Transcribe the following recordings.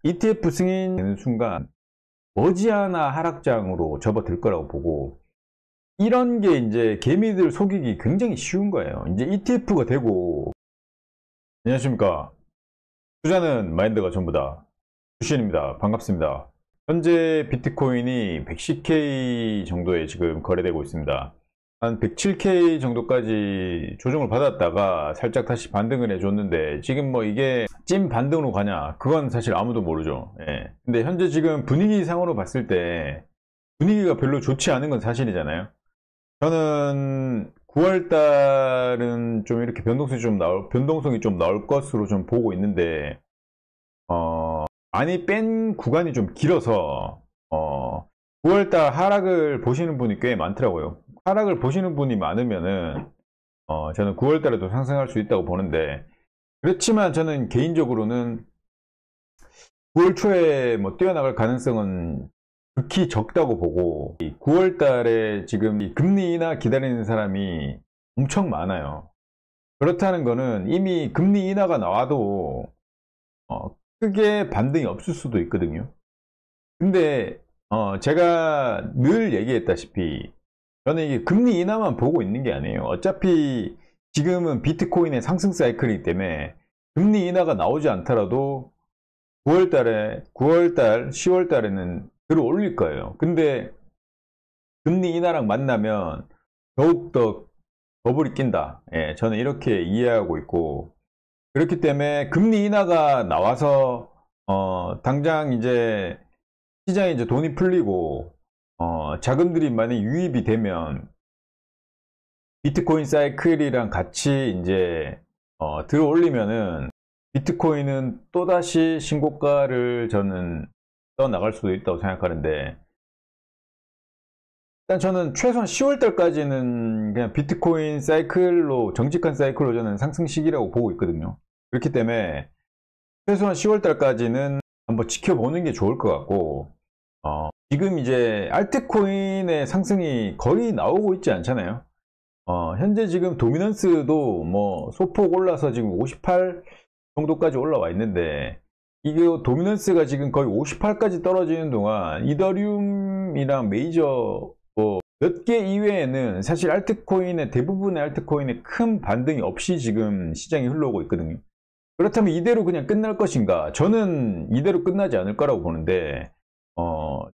ETF 승인 되는 순간 머지않아 하락장으로 접어들 거라고 보고, 이런 게 이제 개미들 속이기 굉장히 쉬운 거예요. 이제 ETF가 되고, 안녕하십니까. 투자는 마인드가 전부다. 주신입니다. 반갑습니다. 현재 비트코인이 110K 정도에 지금 거래되고 있습니다. 한 107K 정도까지 조정을 받았다가 살짝 다시 반등을 해줬는데, 지금 뭐 이게 찐 반등으로 가냐? 그건 사실 아무도 모르죠. 예. 근데 현재 지금 분위기상으로 봤을 때 분위기가 별로 좋지 않은 건 사실이잖아요. 저는 9월 달은 좀 이렇게 변동성이 좀 나올 것으로 좀 보고 있는데, 많이 뺀 구간이 좀 길어서, 9월 달 하락을 보시는 분이 꽤 많더라고요. 하락을 보시는 분이 많으면은, 저는 9월 달에도 상승할 수 있다고 보는데, 그렇지만 저는 개인적으로는 9월 초에 뭐 뛰어나갈 가능성은 극히 적다고 보고, 9월 달에 지금 이 금리 인하 기다리는 사람이 엄청 많아요. 그렇다는 거는 이미 금리 인하가 나와도 크게 반등이 없을 수도 있거든요. 근데 제가 늘 얘기했다시피 저는 이게 금리 인하만 보고 있는 게 아니에요. 어차피 지금은 비트코인의 상승 사이클이기 때문에 금리 인하가 나오지 않더라도 9월, 10월 달에는 들어올릴 거예요. 근데 금리 인하랑 만나면 더욱더 버블이 낀다. 예, 저는 이렇게 이해하고 있고, 그렇기 때문에 금리 인하가 나와서 당장 이제 시장에 이제 돈이 풀리고 자금들이 많이 유입이 되면 비트코인 사이클이랑 같이 이제 들어올리면은 비트코인은 또다시 신고가를 저는 떠나갈 수도 있다고 생각하는데, 일단 저는 최소한 10월 달까지는 그냥 비트코인 사이클로, 정직한 사이클로 저는 상승 시기라고 보고 있거든요. 그렇기 때문에 최소한 10월 달까지는 한번 지켜보는 게 좋을 것 같고, 지금 이제 알트코인의 상승이 거의 나오고 있지 않잖아요. 현재 지금 도미넌스도 뭐 소폭 올라서 지금 58 정도까지 올라와 있는데, 이게 도미넌스가 지금 거의 58까지 떨어지는 동안 이더리움이랑 메이저 몇 개 이외에는 사실 대부분의 알트코인에 큰 반등이 없이 지금 시장이 흘러오고 있거든요. 그렇다면 이대로 그냥 끝날 것인가? 저는 이대로 끝나지 않을 거라고 보는데,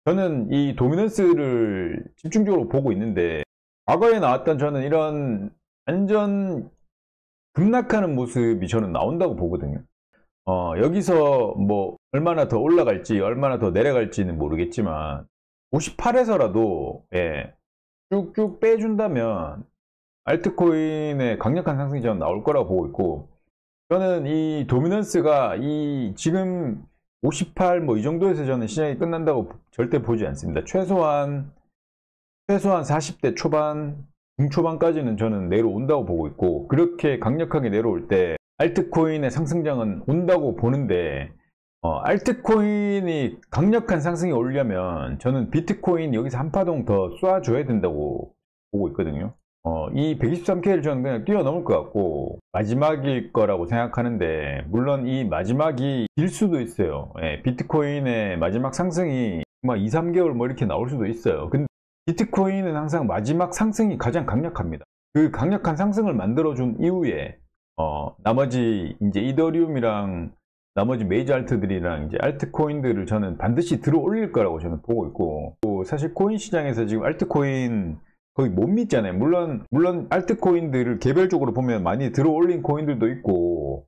저는 이 도미넌스를 집중적으로 보고 있는데, 과거에 나왔던 저는 이런 완전 급락하는 모습이 저는 나온다고 보거든요. 여기서 뭐 얼마나 더 올라갈지 얼마나 더 내려갈지는 모르겠지만 58에서라도 예, 쭉쭉 빼준다면 알트코인의 강력한 상승이 저는 나올 거라고 보고 있고, 저는 이 도미넌스가 이 지금 58 뭐 이 정도에서 저는 시장이 끝난다고 절대 보지 않습니다. 최소한 40대 초반, 중초반까지는 저는 내려온다고 보고 있고, 그렇게 강력하게 내려올 때 알트코인의 상승장은 온다고 보는데, 알트코인이 강력한 상승이 오려면 저는 비트코인 여기서 한 파동 더 쏴줘야 된다고 보고 있거든요. 이 123K를 저는 그냥 뛰어넘을 것 같고 마지막일 거라고 생각하는데, 물론 이 마지막이 길 수도 있어요. 예, 비트코인의 마지막 상승이 막 2, 3개월 뭐 이렇게 나올 수도 있어요. 근데 비트코인은 항상 마지막 상승이 가장 강력합니다. 그 강력한 상승을 만들어준 이후에 나머지 이제 이더리움이랑 나머지 메이저 알트들이랑 이제 알트코인들을 저는 반드시 들어 올릴 거라고 저는 보고 있고, 또 사실 코인 시장에서 지금 알트코인 거의 못 믿잖아요. 물론 알트코인들을 개별적으로 보면 많이 들어 올린 코인들도 있고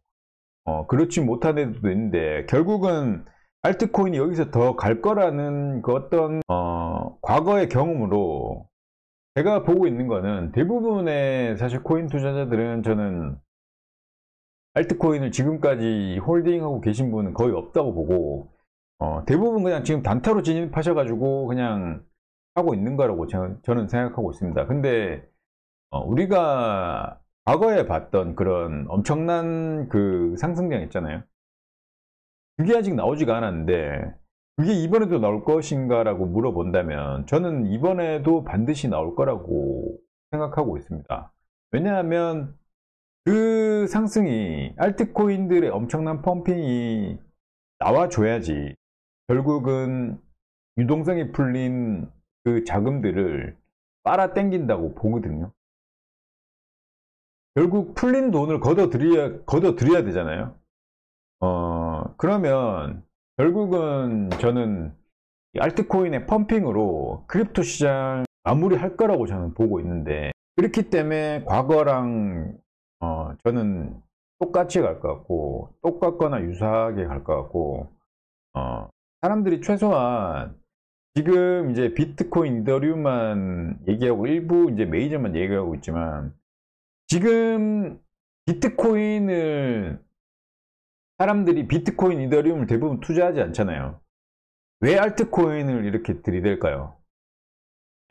그렇지 못한 애들도 있는데, 결국은 알트코인이 여기서 더 갈 거라는 그 어떤 과거의 경험으로 제가 보고 있는 거는, 대부분의 사실 코인 투자자들은 저는 알트코인을 지금까지 홀딩하고 계신 분은 거의 없다고 보고, 대부분 그냥 지금 단타로 진입하셔가지고 그냥 하고 있는 거라고 저는 생각하고 있습니다. 근데 우리가 과거에 봤던 그런 엄청난 그 상승량 있잖아요. 그게 아직 나오지가 않았는데, 그게 이번에도 나올 것인가 라고 물어본다면 저는 이번에도 반드시 나올 거라고 생각하고 있습니다. 왜냐하면 그 상승이, 알트코인들의 엄청난 펌핑이 나와줘야지 결국은 유동성이 풀린 그 자금들을 빨아당긴다고 보거든요. 결국 풀린 돈을 걷어들여야 되잖아요. 그러면 결국은 저는 알트코인의 펌핑으로 크립토 시장 마무리할 거라고 저는 보고 있는데, 그렇기 때문에 과거랑 저는 똑같이 갈 것 같고, 똑같거나 유사하게 갈 것 같고, 사람들이 최소한 지금 이제 비트코인, 이더리움만 얘기하고 일부 이제 메이저만 얘기하고 있지만, 지금 비트코인을 사람들이 비트코인, 이더리움을 대부분 투자하지 않잖아요. 왜 알트코인을 이렇게 들이댈까요?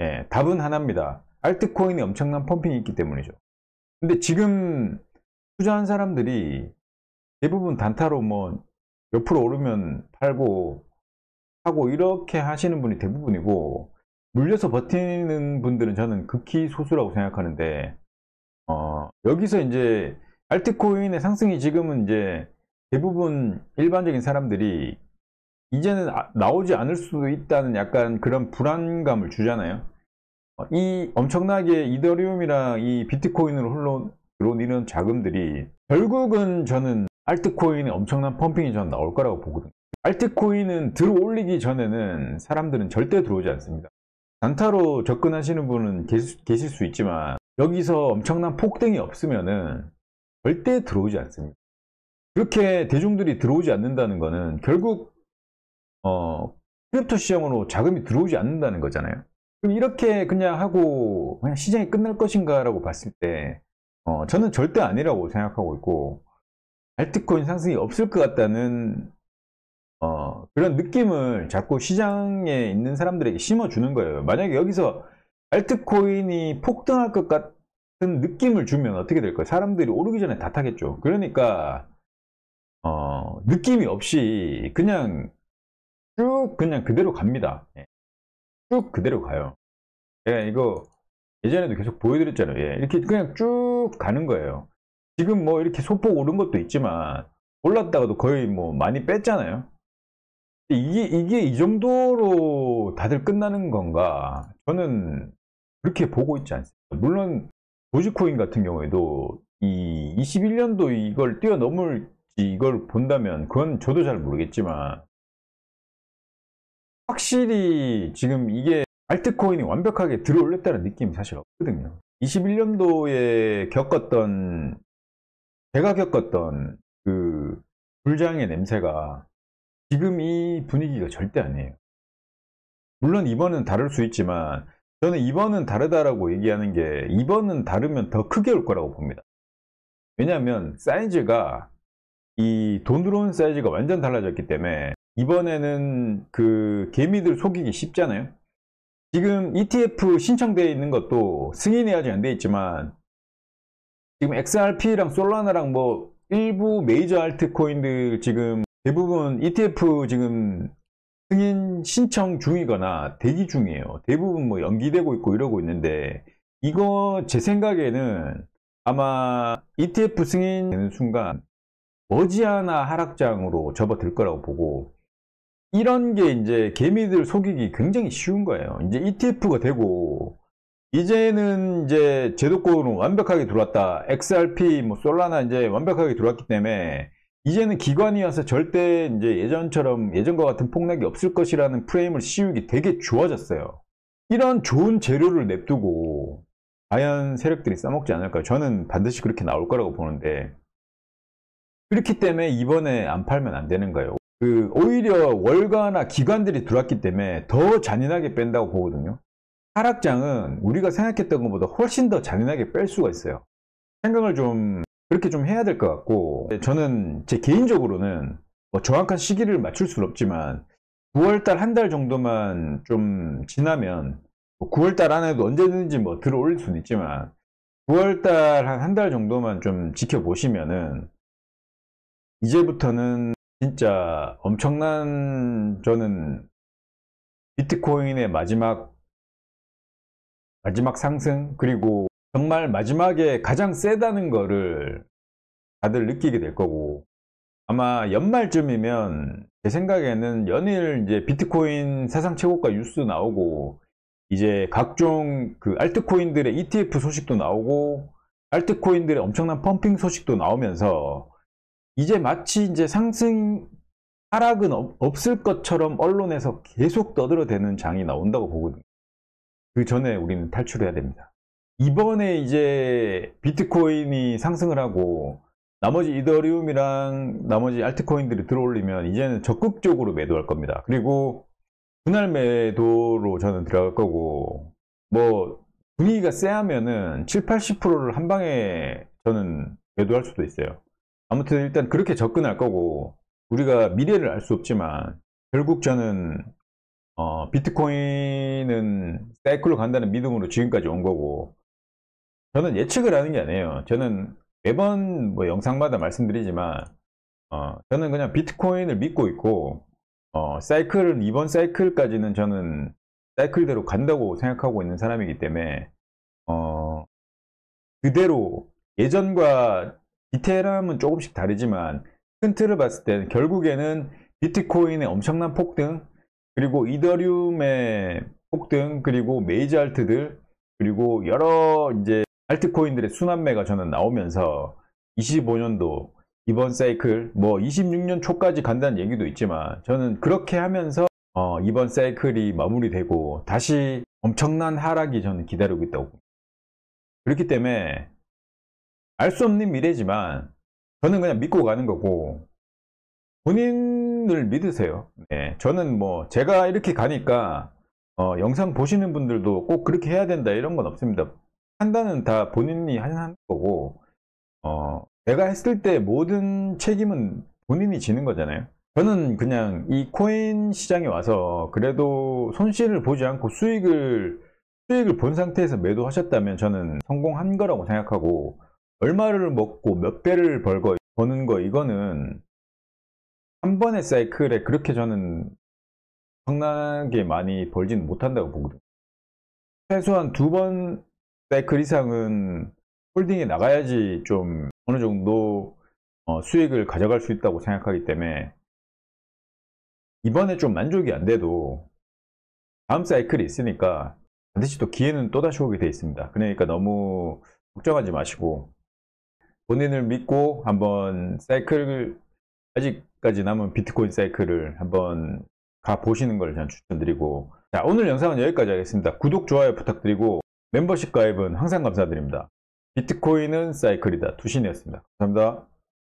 예, 답은 하나입니다. 알트코인이 엄청난 펌핑이 있기 때문이죠. 근데 지금 투자한 사람들이 대부분 단타로 뭐 몇 프로 오르면 팔고 하고 이렇게 하시는 분이 대부분이고, 물려서 버티는 분들은 저는 극히 소수라고 생각하는데, 여기서 이제 알트코인의 상승이 지금은 이제 대부분 일반적인 사람들이 이제는 나오지 않을 수도 있다는 약간 그런 불안감을 주잖아요. 이 엄청나게 이더리움이랑 이 비트코인으로 흘러 들어온 이런 자금들이 결국은 저는 알트코인의 엄청난 펌핑이 전 나올 거라고 보거든요. 알트코인은 들어올리기 전에는 사람들은 절대 들어오지 않습니다. 단타로 접근하시는 분은 계실 수 있지만, 여기서 엄청난 폭등이 없으면은 절대 들어오지 않습니다. 그렇게 대중들이 들어오지 않는다는 거는 결국 크립토 시장으로 자금이 들어오지 않는다는 거잖아요. 그럼 이렇게 그냥 하고 그냥 시장이 끝날 것인가 라고 봤을 때 저는 절대 아니라고 생각하고 있고, 알트코인 상승이 없을 것 같다는 그런 느낌을 자꾸 시장에 있는 사람들에게 심어주는 거예요. 만약에 여기서 알트코인이 폭등할 것 같은 느낌을 주면 어떻게 될까요? 사람들이 오르기 전에 다 타겠죠. 그러니까 느낌이 없이 그냥 쭉 그냥 그대로 갑니다. 쭉 그대로 가요. 이거 예전에도 계속 보여드렸잖아요. 이렇게 그냥 쭉 가는 거예요. 지금 뭐 이렇게 소폭 오른 것도 있지만 올랐다가도 거의 뭐 많이 뺐잖아요. 이게 이 정도로 다들 끝나는 건가? 저는 그렇게 보고 있지 않습니다. 물론 도지코인 같은 경우에도 이 21년도 이걸 뛰어넘을지 이걸 본다면 그건 저도 잘 모르겠지만, 확실히 지금 이게 알트코인이 완벽하게 들어올렸다는 느낌이 사실 없거든요. 21년도에 제가 겪었던 그 불장의 냄새가 지금 이 분위기가 절대 아니에요. 물론 이번은 다를 수 있지만, 저는 이번은 다르다라고 얘기하는 게 이번은 다르면 더 크게 올 거라고 봅니다. 왜냐하면 사이즈가, 이 돈 들어오는 사이즈가 완전 달라졌기 때문에 이번에는 그 개미들 속이기 쉽잖아요. 지금 ETF 신청되어 있는 것도 승인이 아직 안 돼 있지만, 지금 XRP랑 솔라나랑 뭐 일부 메이저 알트코인들 지금 대부분 ETF 지금 승인 신청 중이거나 대기 중이에요. 대부분 뭐 연기되고 있고 이러고 있는데, 이거 제 생각에는 아마 ETF 승인되는 순간 머지않아 하락장으로 접어들 거라고 보고, 이런 게 이제 개미들 속이기 굉장히 쉬운 거예요. 이제 ETF가 되고 이제는 이제 제도권으로 완벽하게 들어왔다. XRP 뭐 솔라나 이제 완벽하게 들어왔기 때문에 이제는 기관이 와서 절대 이제 예전과 같은 폭락이 없을 것이라는 프레임을 씌우기 되게 좋아졌어요. 이런 좋은 재료를 냅두고 과연 세력들이 써먹지 않을까요? 저는 반드시 그렇게 나올 거라고 보는데, 그렇기 때문에 이번에 안 팔면 안 되는 거예요. 오히려 월가나 기관들이 들어왔기 때문에 더 잔인하게 뺀다고 보거든요. 하락장은 우리가 생각했던 것보다 훨씬 더 잔인하게 뺄 수가 있어요. 생각을 좀 그렇게 좀 해야 될 것 같고, 저는 제 개인적으로는 뭐 정확한 시기를 맞출 수는 없지만 9월달 한 달 정도만 좀 지나면, 9월달 안에도 언제든지 뭐 들어올릴 수는 있지만 9월달 한 달 정도만 좀 지켜보시면은 이제부터는 진짜 엄청난, 저는 비트코인의 마지막 상승, 그리고 정말 마지막에 가장 세다는 거를 다들 느끼게 될 거고, 아마 연말쯤이면 제 생각에는 연일 이제 비트코인 사상 최고가 뉴스 나오고 이제 각종 그 알트코인들의 ETF 소식도 나오고 알트코인들의 엄청난 펌핑 소식도 나오면서 이제 마치 이제 상승 하락은 없을 것처럼 언론에서 계속 떠들어대는 장이 나온다고 보거든요. 그 전에 우리는 탈출해야 됩니다. 이번에 이제 비트코인이 상승을 하고 나머지 이더리움이랑 나머지 알트코인들이 들어올리면 이제는 적극적으로 매도할 겁니다. 그리고 분할 매도로 저는 들어갈 거고, 뭐 분위기가 쎄하면은 7, 80%를 한 방에 저는 매도할 수도 있어요. 아무튼 일단 그렇게 접근할 거고, 우리가 미래를 알 수 없지만 결국 저는 비트코인은 사이클로 간다는 믿음으로 지금까지 온 거고, 저는 예측을 하는 게 아니에요. 저는 매번 뭐 영상마다 말씀드리지만 저는 그냥 비트코인을 믿고 있고, 사이클은 이번 사이클까지는 저는 사이클대로 간다고 생각하고 있는 사람이기 때문에 그대로 예전과 디테일함은 조금씩 다르지만 큰 틀을 봤을 때는 결국에는 비트코인의 엄청난 폭등, 그리고 이더리움의 폭등, 그리고 메이저 알트들, 그리고 여러 이제 알트코인들의 순환매가 저는 나오면서 25년도 이번 사이클 뭐 26년 초까지 간다는 얘기도 있지만 저는 그렇게 하면서 이번 사이클이 마무리되고 다시 엄청난 하락이 저는 기다리고 있다고. 그렇기 때문에 알 수 없는 미래지만 저는 그냥 믿고 가는 거고, 본인을 믿으세요. 네, 저는 뭐 제가 이렇게 가니까 영상 보시는 분들도 꼭 그렇게 해야 된다 이런 건 없습니다. 판단은 다 본인이 하는 거고, 내가 했을 때 모든 책임은 본인이 지는 거잖아요. 저는 그냥 이 코인 시장에 와서 그래도 손실을 보지 않고 수익을 본 상태에서 매도하셨다면 저는 성공한 거라고 생각하고, 얼마를 먹고 몇 배를 버는 거, 이거는 한 번의 사이클에 그렇게 저는 엄청나게 많이 벌지는 못한다고 보거든요. 최소한 2번 사이클 이상은 홀딩에 나가야지 좀 어느 정도 수익을 가져갈 수 있다고 생각하기 때문에, 이번에 좀 만족이 안 돼도 다음 사이클이 있으니까 반드시 또 기회는 또다시 오게 돼 있습니다. 그러니까 너무 걱정하지 마시고 본인을 믿고 한번 사이클, 아직까지 남은 비트코인 사이클을 한번 가보시는 걸 저는 추천드리고, 자, 오늘 영상은 여기까지 하겠습니다. 구독, 좋아요 부탁드리고 멤버십 가입은 항상 감사드립니다. 비트코인은 사이클이다. 투신이었습니다. 감사합니다.